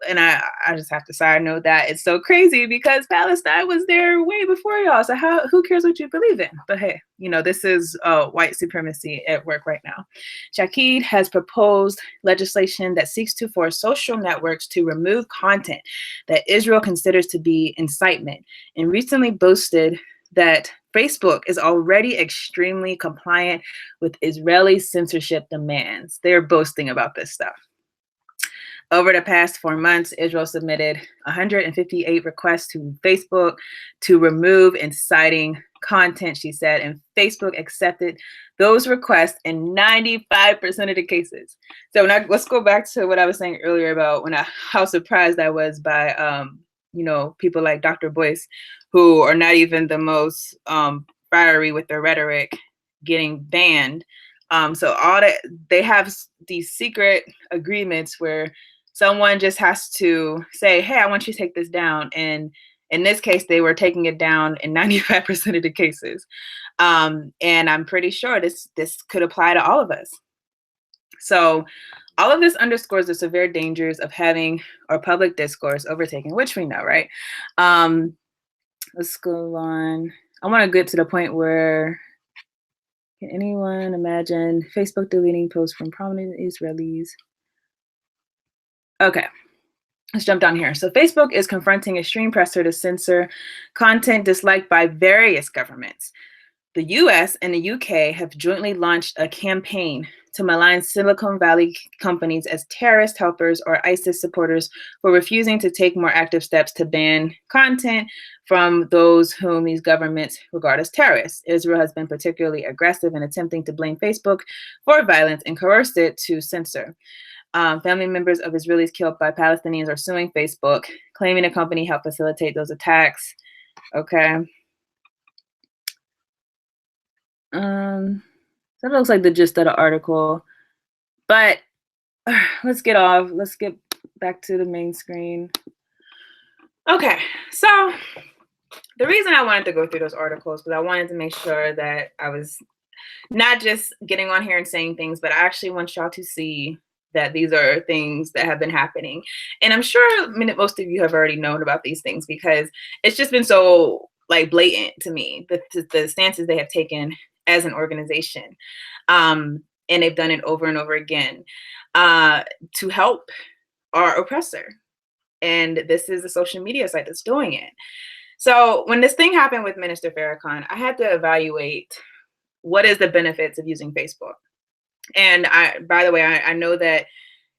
And I just have to side note that it's so crazy because Palestine was there way before y'all. So who cares what you believe in? But hey, this is white supremacy at work right now. Shaked has proposed legislation that seeks to force social networks to remove content that Israel considers to be incitement, and recently boasted that Facebook is already extremely compliant with Israeli censorship demands. They're boasting about this stuff. Over the past 4 months, Israel submitted 158 requests to Facebook to remove inciting content, she said, and Facebook accepted those requests in 95% of the cases. So now let's go back to what I was saying earlier about how surprised I was by, people like Dr. Boyce, who are not even the most fiery with their rhetoric, getting banned. So they have these secret agreements where someone just has to say, hey, I want you to take this down. And in this case, they were taking it down in 95% of the cases. And I'm pretty sure this could apply to all of us. So all of this underscores the severe dangers of having our public discourse overtaken, which we know, right? Let's go on. I want to get to the point where, can anyone imagine Facebook deleting posts from prominent Israelis? Okay, let's jump down here. So Facebook is confronting extreme pressure to censor content disliked by various governments. The US and the UK have jointly launched a campaign to malign Silicon Valley companies as terrorist helpers or ISIS supporters for refusing to take more active steps to ban content from those whom these governments regard as terrorists. Israel has been particularly aggressive in attempting to blame Facebook for violence and coerced it to censor. Family members of Israelis killed by Palestinians are suing Facebook, claiming the company helped facilitate those attacks. Okay. That looks like the gist of the article. But let's get back to the main screen. Okay, so the reason I wanted to go through those articles was I wanted to make sure that I was not just getting on here and saying things, but I actually want y'all to see that these are things that have been happening. And I'm sure most of you have already known about these things because it's just been so blatant to me, the stances they have taken as an organization. And they've done it over and over again to help our oppressor. And this is a social media site that's doing it. So when this thing happened with Minister Farrakhan, I had to evaluate what is the benefits of using Facebook. And by the way, I know that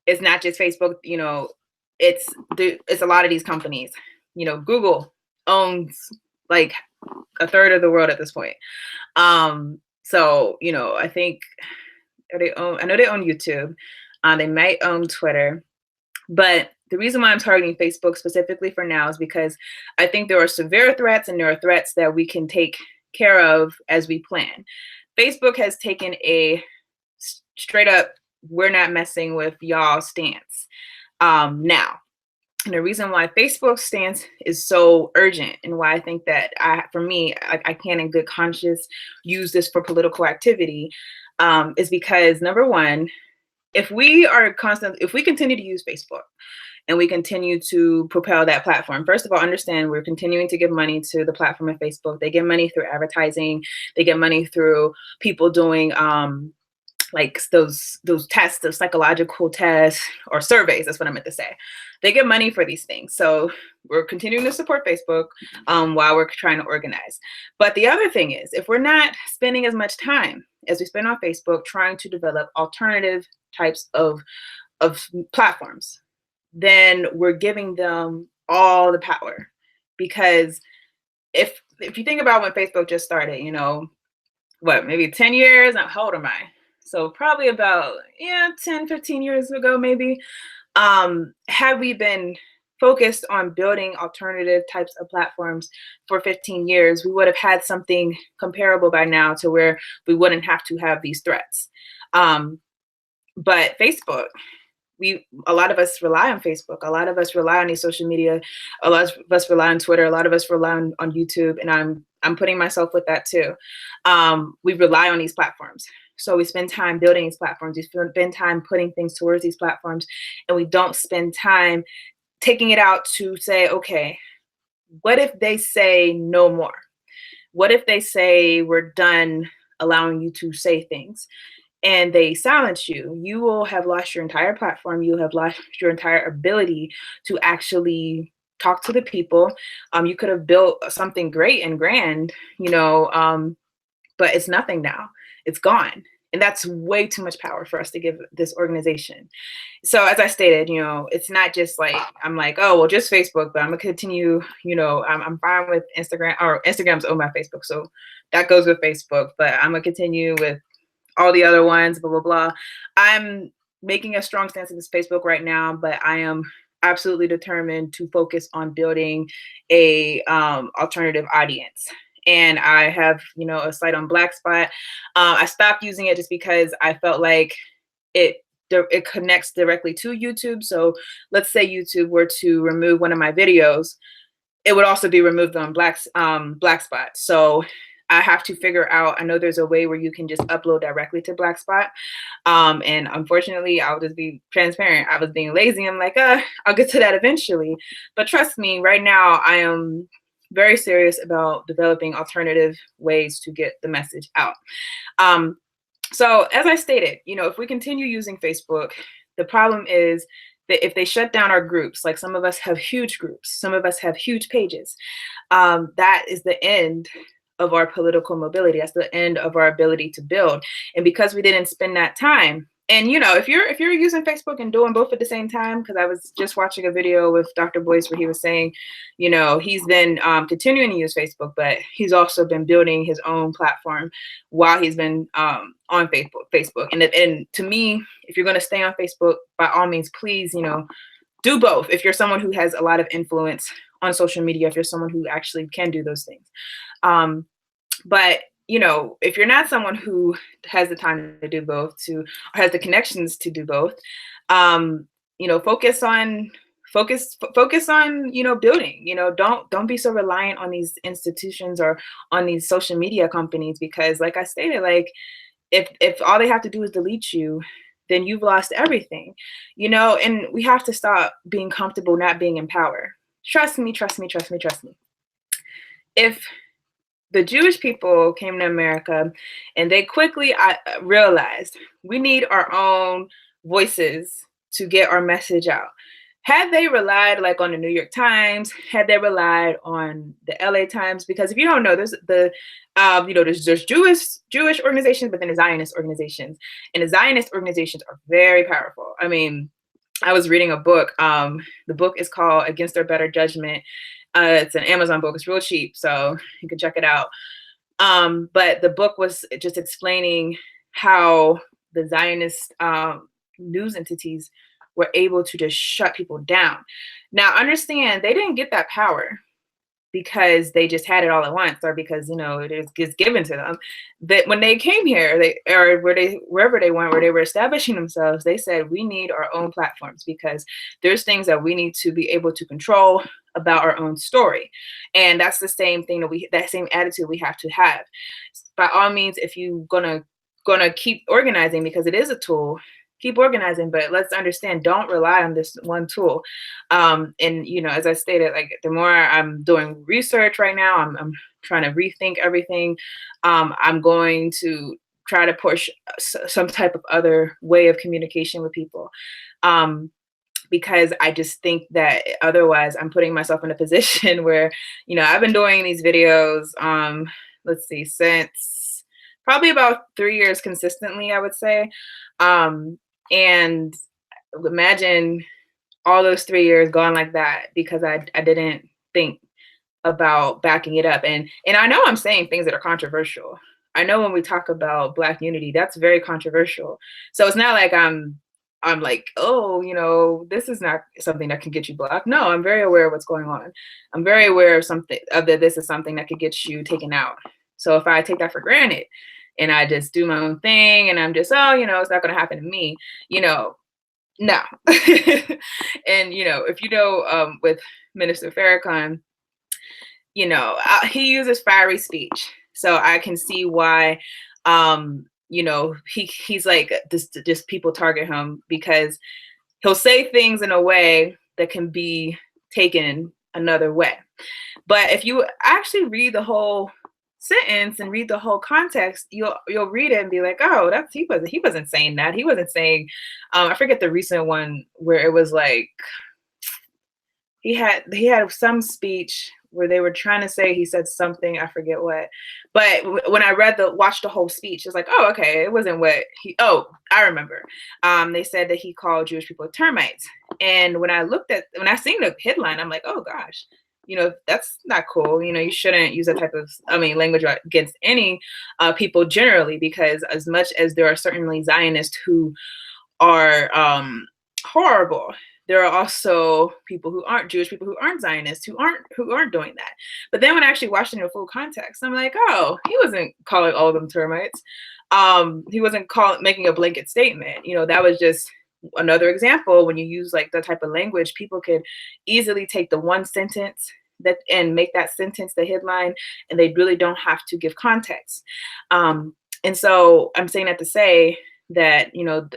it's not just Facebook, it's a lot of these companies. Google owns like a third of the world at this point. So, I think I know they own YouTube. They might own Twitter. But the reason why I'm targeting Facebook specifically for now is because I think there are severe threats and there are threats that we can take care of as we plan. Facebook has taken a straight up, we're not messing with y'all stance now. And the reason why Facebook's stance is so urgent and why I think that I can in good conscience use this for political activity is because, number one, if we continue to use Facebook and we continue to propel that platform, first of all, understand we're continuing to give money to the platform of Facebook. They get money through advertising. They get money through people doing those tests, those psychological tests or surveys. That's what I meant to say. They get money for these things. So we're continuing to support Facebook while we're trying to organize. But the other thing is, if we're not spending as much time as we spend on Facebook trying to develop alternative types of platforms, then we're giving them all the power, because if you think about when Facebook just started, you know, what, maybe 10 years? How old am I? So probably about, yeah, 10, 15 years ago, maybe. Had we been focused on building alternative types of platforms for 15 years, we would have had something comparable by now to where we wouldn't have to have these threats. Um, but Facebook, a lot of us rely on Facebook. A lot of us rely on these social media. A lot of us rely on Twitter. A lot of us rely on YouTube, and I'm putting myself with that too. We rely on these platforms. So we spend time building these platforms. We spend time putting things towards these platforms, and we don't spend time taking it out to say, okay, what if they say no more? What if they say we're done allowing you to say things? And they silence you, you will have lost your entire platform. You have lost your entire ability to actually talk to the people. You could have built something great and grand, you know, but it's nothing now. It's gone. And that's way too much power for us to give this organization. So as I stated, you know, it's not just like I'm like, oh well, just Facebook, but I'm gonna continue. You know, I'm fine with Instagram, or Instagram's owned by Facebook, so that goes with Facebook. But I'm gonna continue with all the other ones, blah, blah, blah. I'm making a strong stance against Facebook right now, but I am absolutely determined to focus on building a alternative audience. And I have, you know, a site on Blackspot. I stopped using it just because I felt like it it connects directly to YouTube. So let's say YouTube were to remove one of my videos, it would also be removed on Blackspot. So I have to figure out. I know there's a way where you can just upload directly to Blackspot. And unfortunately, I'll just be transparent. I was being lazy. I'm like, I'll get to that eventually. But trust me, right now I am very serious about developing alternative ways to get the message out. So as I stated, you know, if we continue using Facebook, the problem is that if they shut down our groups, like some of us have huge groups, some of us have huge pages, that is the end of our political mobility. That's the end of our ability to build. And because we didn't spend that time, and you know, if you're using Facebook and doing both at the same time, because I was just watching a video with Dr. Boyce where he was saying, you know, he's been continuing to use Facebook, but he's also been building his own platform while he's been on Facebook. And to me, if you're going to stay on Facebook, by all means, please, you know, do both. If you're someone who has a lot of influence on social media, if you're someone who actually can do those things. But you know, if you're not someone who has the time to do both, or has the connections to do both, you know, focus on you know, building. You know, don't be so reliant on these institutions or on these social media companies, because like I stated, like if all they have to do is delete you, then you've lost everything. You know, and we have to stop being comfortable not being in power. Trust me, trust me, trust me, trust me. If the Jewish people came to America and they quickly realized we need our own voices to get our message out. Had they relied like on the New York Times, had they relied on the LA Times, because if you don't know, there's you know, there's Jewish organizations, but then there's Zionist organizations, and the Zionist organizations are very powerful. I mean, I was reading a book. The book is called Against Their Better Judgment. It's an Amazon book. It's real cheap, so you can check it out. But the book was just explaining how the Zionist news entities were able to just shut people down. Now, understand, they didn't get that power because they just had it all at once, or because, you know, it gets given to them. But when they came here, wherever they went, where they were establishing themselves, they said we need our own platforms, because there's things that we need to be able to control about our own story. And that's the same thing that same attitude we have to have. By all means, if you're gonna keep organizing, because it is a tool, keep organizing, but let's understand, don't rely on this one tool. And you know, as I stated, like the more I'm doing research right now, I'm trying to rethink everything. I'm going to try to push some type of other way of communication with people. Because I just think that otherwise I'm putting myself in a position where, you know, I've been doing these videos, let's see, since probably about 3 years consistently, I would say. And imagine all those 3 years gone like that because I didn't think about backing it up. And I know I'm saying things that are controversial. I know when we talk about Black unity, that's very controversial. So it's not like I'm like, oh, this is not something that can get you blocked. No, I'm very aware of what's going on. I'm very aware of that this is something that could get you taken out. So if I take that for granted and I just do my own thing and I'm just, oh, it's not going to happen to me, no. And, if with Minister Farrakhan, he uses fiery speech. So I can see why, he's like, just people target him because he'll say things in a way that can be taken another way. But if you actually read the whole sentence and read the whole context, you'll read it and be like, oh, he wasn't saying that. He wasn't saying, I forget the recent one where it was like he had some speech where they were trying to say he said something, I forget what. But when I watched the whole speech, it's like, oh, okay, it wasn't what I remember. They said that he called Jewish people termites. And when I seen the headline, I'm like, oh gosh, that's not cool. You shouldn't use that type of, language against any people generally, because as much as there are certainly Zionists who are horrible, there are also people who aren't Jewish, people who aren't Zionists, who aren't doing that. But then when I actually watched it in the full context, I'm like, oh, he wasn't calling all of them termites. He wasn't making a blanket statement. That was just another example. When you use like the type of language, people could easily take the one sentence and make that sentence the headline, and they really don't have to give context. And so I'm saying that to say that,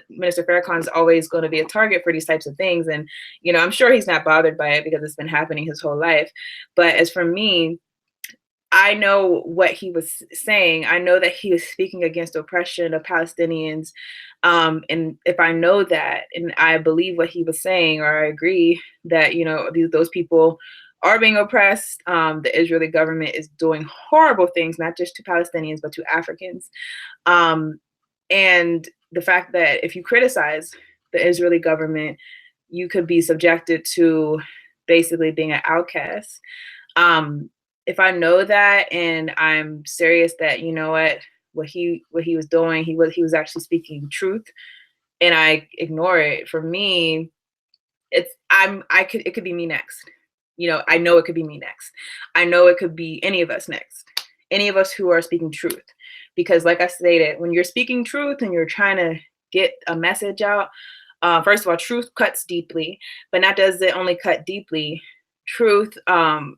Minister Farrakhan is always going to be a target for these types of things. And, I'm sure he's not bothered by it because it's been happening his whole life. But as for me, I know what he was saying. I know that he was speaking against oppression of Palestinians. And if I know that, and I believe what he was saying, or I agree that, those people are being oppressed, the Israeli government is doing horrible things, not just to Palestinians, but to Africans. And the fact that if you criticize the Israeli government, you could be subjected to basically being an outcast. If I know that and I'm serious that, what he was doing, he was actually speaking truth, and I ignore it, for me, it could be me next. I know it could be me next. I know it could be any of us next. Any of us who are speaking truth. Because like I stated, when you're speaking truth and you're trying to get a message out, first of all, truth cuts deeply, but not does it only cut deeply. Truth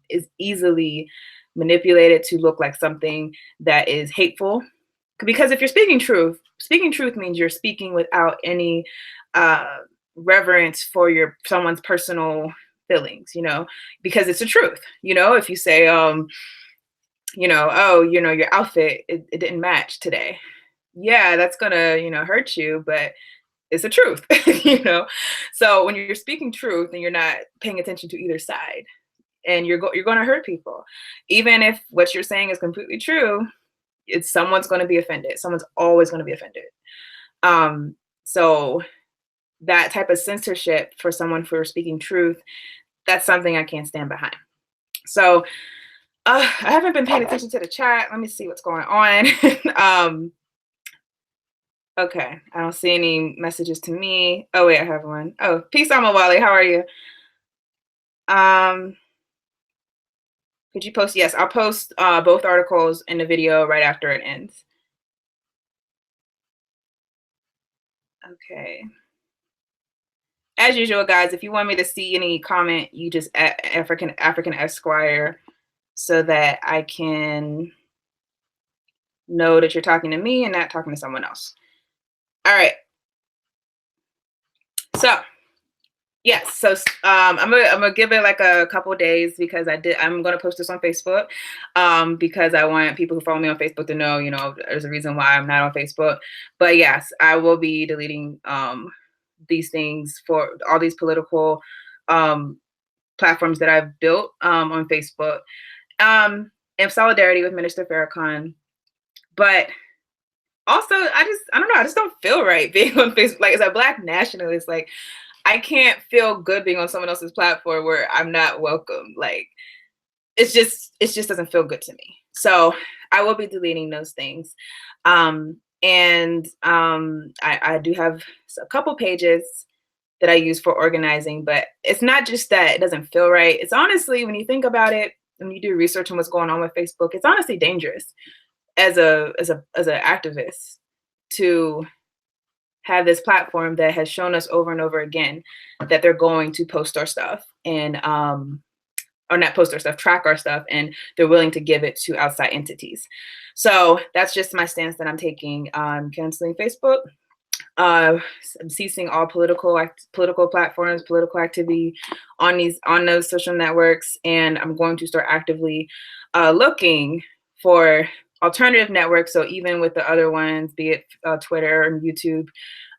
is easily manipulated to look like something that is hateful. Because if you're speaking truth means you're speaking without any reverence for someone's personal feelings, because it's the truth. If you say, oh, your outfit, it didn't match today. Yeah, that's gonna, hurt you, but it's the truth, So when you're speaking truth and you're not paying attention to either side, and you're going to hurt people, even if what you're saying is completely true, someone's going to be offended. Someone's always going to be offended. So that type of censorship for someone for speaking truth, that's something I can't stand behind. So I haven't been paying attention to the chat. Let me see what's going on. Okay, I don't see any messages to me. Oh wait, I have one. Oh, peace, Amawale. How are you? Could you post? Yes, I'll post both articles in the video right after it ends. Okay. As usual, guys, if you want me to see any comment, you just African Esquire, so that I can know that you're talking to me and not talking to someone else. All right. So yes, so I'm gonna give it like a couple of days, because I'm gonna post this on Facebook, because I want people who follow me on Facebook to know, there's a reason why I'm not on Facebook. But yes, I will be deleting these things for all these political platforms that I've built on Facebook, in solidarity with Minister Farrakhan. But also, I don't know, I just don't feel right being on Facebook. Like, as a Black nationalist, like, I can't feel good being on someone else's platform where I'm not welcome. Like, it just doesn't feel good to me. So I will be deleting those things. I do have a couple pages that I use for organizing, but it's not just that it doesn't feel right. It's honestly, when you think about it, when you do research on what's going on with Facebook, it's honestly dangerous as an activist to have this platform that has shown us over and over again that they're going to post our stuff and or not post our stuff, track our stuff, and they're willing to give it to outside entities. So that's just my stance that I'm taking on canceling Facebook. I'm ceasing all political platforms, political activity on those social networks, and I'm going to start actively looking for alternative networks. So even with the other ones, be it Twitter and YouTube,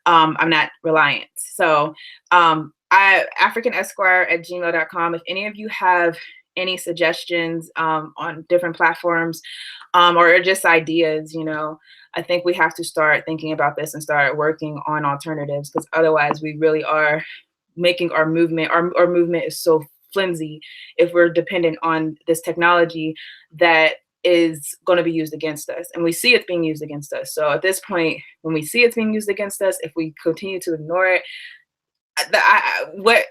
I'm not reliant. So africanesquire@gmail.com. If any of you have any suggestions on different platforms or just ideas, I think we have to start thinking about this and start working on alternatives, because otherwise we really are making our movement is so flimsy if we're dependent on this technology that is going to be used against us, and we see it's being used against us. So at this point, when we see it's being used against us, if we continue to ignore it, what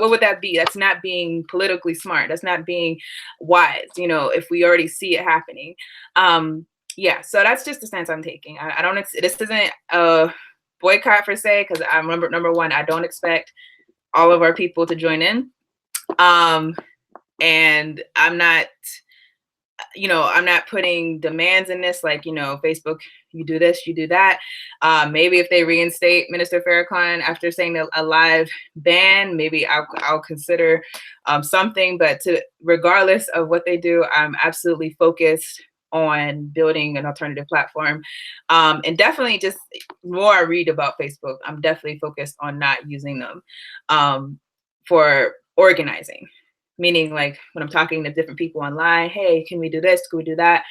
would that be? That's not being politically smart. That's not being wise. If we already see it happening. Yeah. So that's just the stance I'm taking. I don't. This isn't a boycott per se, because I remember, number one, I don't expect all of our people to join in, and I'm not putting demands in this, like, Facebook, you do this, you do that. Maybe if they reinstate Minister Farrakhan after saying a live ban, maybe I'll consider something. But regardless of what they do, I'm absolutely focused on building an alternative platform. And definitely, just more I read about Facebook, I'm definitely focused on not using them for organizing. Meaning, like, when I'm talking to different people online, hey, can we do this? Can we do that?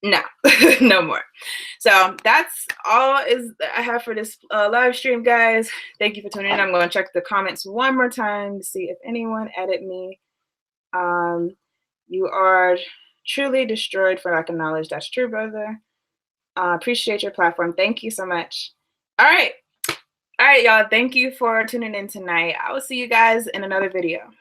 No, no more. So that's all I have for this live stream, guys. Thank you for tuning in. I'm going to check the comments one more time to see if anyone added me. You are truly destroyed for lack of knowledge. That's true, brother. Appreciate your platform. Thank you so much. All right, y'all. Thank you for tuning in tonight. I will see you guys in another video.